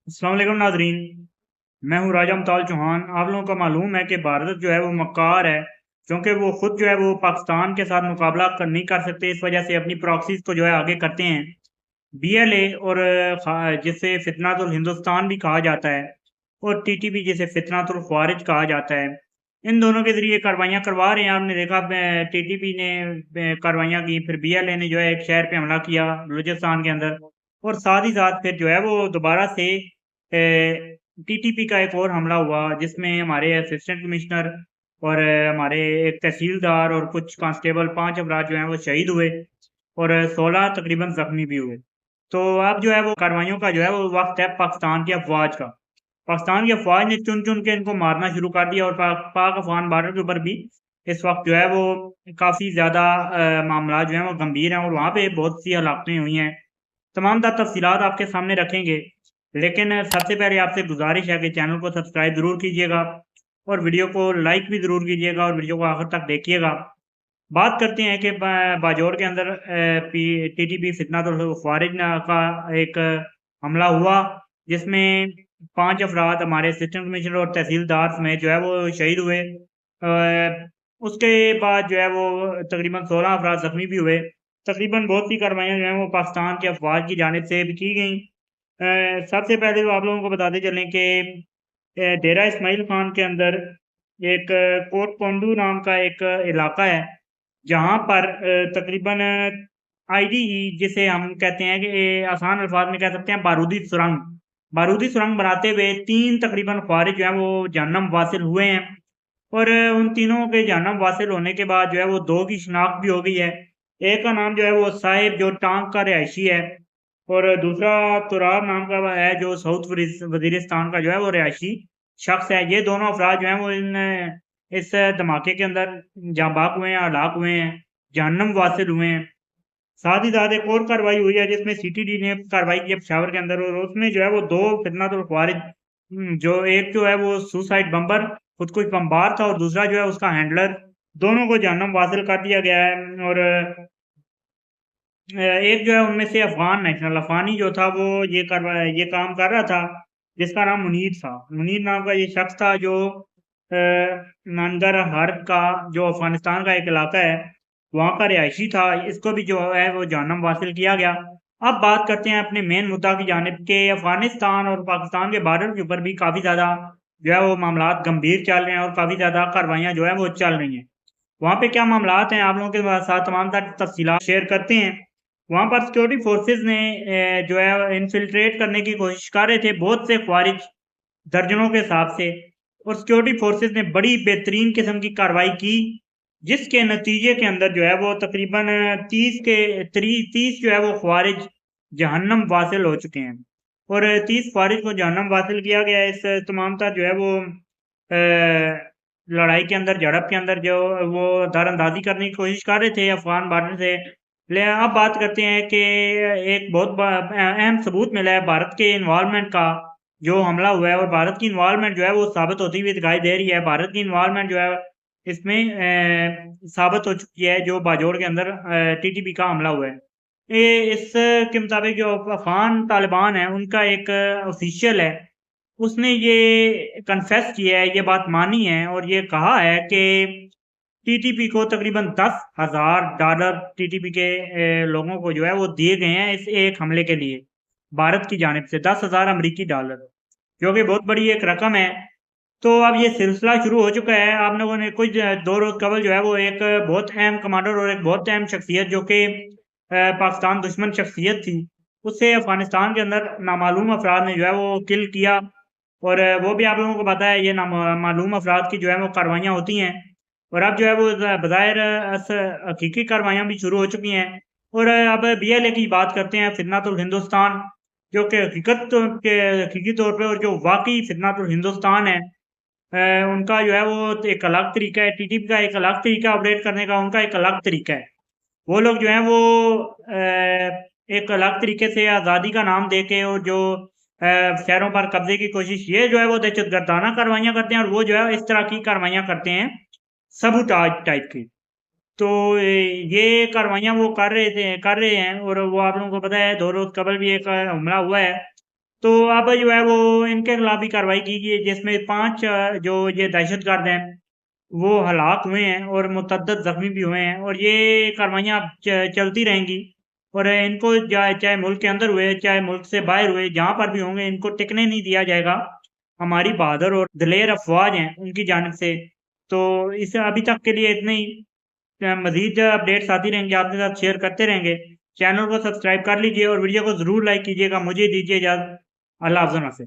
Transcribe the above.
अस्सलाम वालेकुम नाजरीन। मैं हूँ राजा मुताल चौहान। आप लोगों को मालूम है कि भारत जो है वो मक्कार है, क्योंकि वो खुद जो है वो पाकिस्तान के साथ मुकाबला नहीं कर सकते। इस वजह से अपनी प्रॉक्सीज को जो है आगे करते हैं। बीएलए और जिसे फितनातुल हिंदुस्तान भी कहा जाता है, और टीटीपी जिसे फितनातुल ख्वारिज कहा जाता है। इन दोनों के जरिए कार्रवाइयाँ करवा रहे हैं। आपने देखा टीटीपी ने कार्रवाइयाँ की, फिर बीएलए ने जो है एक शहर पे हमला किया बलूचिस्तान के अंदर, और साथ ही साथ फिर जो है वो दोबारा से टीटीपी का एक और हमला हुआ, जिसमें हमारे असिस्टेंट कमिश्नर और हमारे एक तहसीलदार और कुछ कांस्टेबल, 5 अफराद जो हैं वो शहीद हुए, और 16 तकरीबन ज़ख्मी भी हुए। तो अब जो है वो कार्रवाइयों का जो है वो वक़्त है पाकिस्तान की अफ़वाज का। पाकिस्तान की अफ़वाज ने चुन-चुन के इनको मारना शुरू कर दिया, और पाक-अफ़गान बॉर्डर के ऊपर भी इस वक़्त जो है वो काफ़ी ज़्यादा मामलात जो हैं वो गंभीर हैं, और वहाँ पे बहुत सी हलाकतें हुई हैं। तमाम तफ़सीलात आपके सामने रखेंगे, लेकिन सबसे पहले आपसे गुज़ारिश है कि चैनल को सब्सक्राइब ज़रूर कीजिएगा, और वीडियो को लाइक भी ज़रूर कीजिएगा, और वीडियो को आखिर तक देखिएगा। बात करते हैं कि बाजौर के अंदर टीटीपी फितनातुल ख्वारिज का एक हमला हुआ, जिसमें 5 अफराद हमारे असिस्टेंट कमिश्नर और तहसीलदार समेत जो है वो शहीद हुए। उसके बाद जो है वो तकरीबन 16 अफराद ज़ख्मी भी हुए। तकरीबन बहुत सी कार्रवाइयाँ जो हैं वो पाकिस्तान की अफवाज की जानिब से भी की गईं। सबसे पहले तो आप लोगों को बताते चलें कि डेरा इस्माइल खान के अंदर एक कोट पोंडू नाम का एक इलाका है, जहाँ पर तकरीबन आईडीई, जिसे हम कहते हैं कि आसान अल्फाज में कह सकते हैं बारूदी सुरंग बनाते हुए 3 तकरीबन ख्वारिज जो हैं वो जहन्नम वासिल हुए हैं। और उन तीनों के जहन्नम वासिल होने के बाद जो है वो 2 की शिनाख्त भी हो गई है। एक का नाम जो है वो साहिब, जो टांग का रिहायशी है, और दूसरा तुराब नाम का है, जो साउथ वजीरिस्तान का जो है वो रिहायशी शख्स है। ये दोनों अफराद जो हैं वो इस धमाके के अंदर जाँ बाक हुए हैं, हलाक हुए हैं, जहन्नम वासिल हुए हैं। साथ ही साथ एक और कार्रवाई हुई है, जिसमें सीटीडी ने कार्रवाई की है पेशावर के अंदर, और उसमें जो है वो 2 फितनातुल ख्वारिज, जो एक जो है वो सुसाइड बम्पर, खुद को बमबार था, और दूसरा जो है उसका हैंडलर, दोनों को जहन्नम वासिल कर दिया गया है। और एक जो है उनमें से अफ़गान नेशनल अफ़गानी जो था, वो ये काम कर रहा था, जिसका नाम मुनीर था। मुनीर नाम का ये शख्स था, जो नंगरहर का, जो अफ़गानिस्तान का एक इलाका है, वहाँ का रिहायशी था। इसको भी जो है वो जहन्नम वासिल किया गया। अब बात करते हैं अपने मेन मुद्दा की जानिब, के अफ़गानिस्तान और पाकिस्तान के बॉर्डर के ऊपर भी काफ़ी ज़्यादा जो है वो मामलात गंभीर चल रहे हैं, और काफ़ी ज़्यादा कार्रवाइयाँ जो है वो चल रही हैं। वहाँ पे क्या मामलात हैं, आप लोगों के साथ तमाम तफसीलात शेयर करते हैं। वहाँ पर सिक्योरिटी फोर्सेस ने जो है इन्फिल्ट्रेट करने की कोशिश कर रहे थे बहुत से ख्वारिज, दर्जनों के हिसाब से, और सिक्योरिटी फोर्सेस ने बड़ी बेहतरीन किस्म की कार्रवाई की, जिसके नतीजे के अंदर जो है वो तकरीबन 30 जो है वो ख्वारिज जहन्नम वासिल हो चुके हैं, और 30 ख्वारिज को जहन्नम वासिल किया गया है। इस तमाम जो है वो लड़ाई के अंदर, झड़प के अंदर, जो वो दारंदाजी करने की कोशिश कर रहे थे अफगान बॉर्डर से। ले अब बात करते हैं कि एक बहुत अहम सबूत मिला है भारत के इन्वॉल्वमेंट का, जो हमला हुआ है, और भारत की इन्वॉल्वमेंट जो है वो साबित होती हुई दिखाई दे रही है। भारत की इन्वॉल्वमेंट जो है इसमें साबित हो चुकी है, जो बाजौर के अंदर टीटीपी का हमला हुआ है। इस के मुताबिक जो अफगान तालिबान है, उनका एक ऑफिशियल है, उसने ये कन्फेस किया है, ये बात मानी है, और ये कहा है कि टीटीपी को तकरीबन $10,000 टीटीपी के लोगों को जो है वो दिए गए हैं इस एक हमले के लिए, भारत की जानिब से $10,000, जो कि बहुत बड़ी एक रकम है। तो अब ये सिलसिला शुरू हो चुका है। आप लोगों ने कुछ 2 रोज़ कबल जो है वो एक बहुत अहम कमांडर और एक बहुत अहम शख्सियत, जो कि पाकिस्तान दुश्मन शख्सियत थी, उसे अफ़गानिस्तान के अंदर नामालूम अफ़राद ने जो है वो किल किया। और वो भी आप लोगों को पता है, ये नामालूम अफ़राद की जो है वो कार्रवाइयाँ होती हैं, और अब जो है वो बज़ाहिर हकीकी कार्रवाइयाँ भी शुरू हो चुकी हैं। और अब बीएलए की बात करते हैं, फितनातुल हिंदुस्तान, जो कि हकीकी तौर पे और जो वाक़ई फितनातुल हिंदुस्तान है, उनका जो है वो एक अलग तरीका है, टीटीपी का एक अलग तरीका ऑपरेट करने का, उनका एक अलग तरीका है। वो लोग जो हैं वो एक अलग तरीके से आज़ादी का नाम देके, और जो शहरों पर कब्ज़े की कोशिश, ये जो है वो दहशतगर्दाना कार्रवाइयाँ करते हैं, और वो जो है इस तरह की कार्रवाइयाँ करते हैं, सबूताज टाइप की। तो ये कार्रवाइयाँ वो कर रहे हैं, और वो आप लोगों को पता है 2 रोज़ कबल भी एक हमला हुआ है। तो अब जो है वो इनके खिलाफ भी कार्रवाई कीजिए, जिसमें 5 जो ये दहशतगर्द हैं वो हलाक हुए हैं और मुतअद्दिद ज़ख्मी भी हुए हैं, और ये कार्रवाइयाँ अब चलती रहेंगी। और इनको चाहे मुल्क के अंदर हुए, चाहे मुल्क से बाहर हुए, जहाँ पर भी होंगे इनको टिकने नहीं दिया जाएगा। हमारी बहादुर और दिलेर अफ़वाज हैं उनकी जानिब से। तो इस अभी तक के लिए इतना ही। मज़ीद अपडेट्स आती रहेंगी, आपके साथ शेयर करते रहेंगे। चैनल को सब्सक्राइब कर लीजिए और वीडियो को ज़रूर लाइक कीजिएगा। मुझे दीजिए इजाज़त। अल्लाह हाफ़िज़।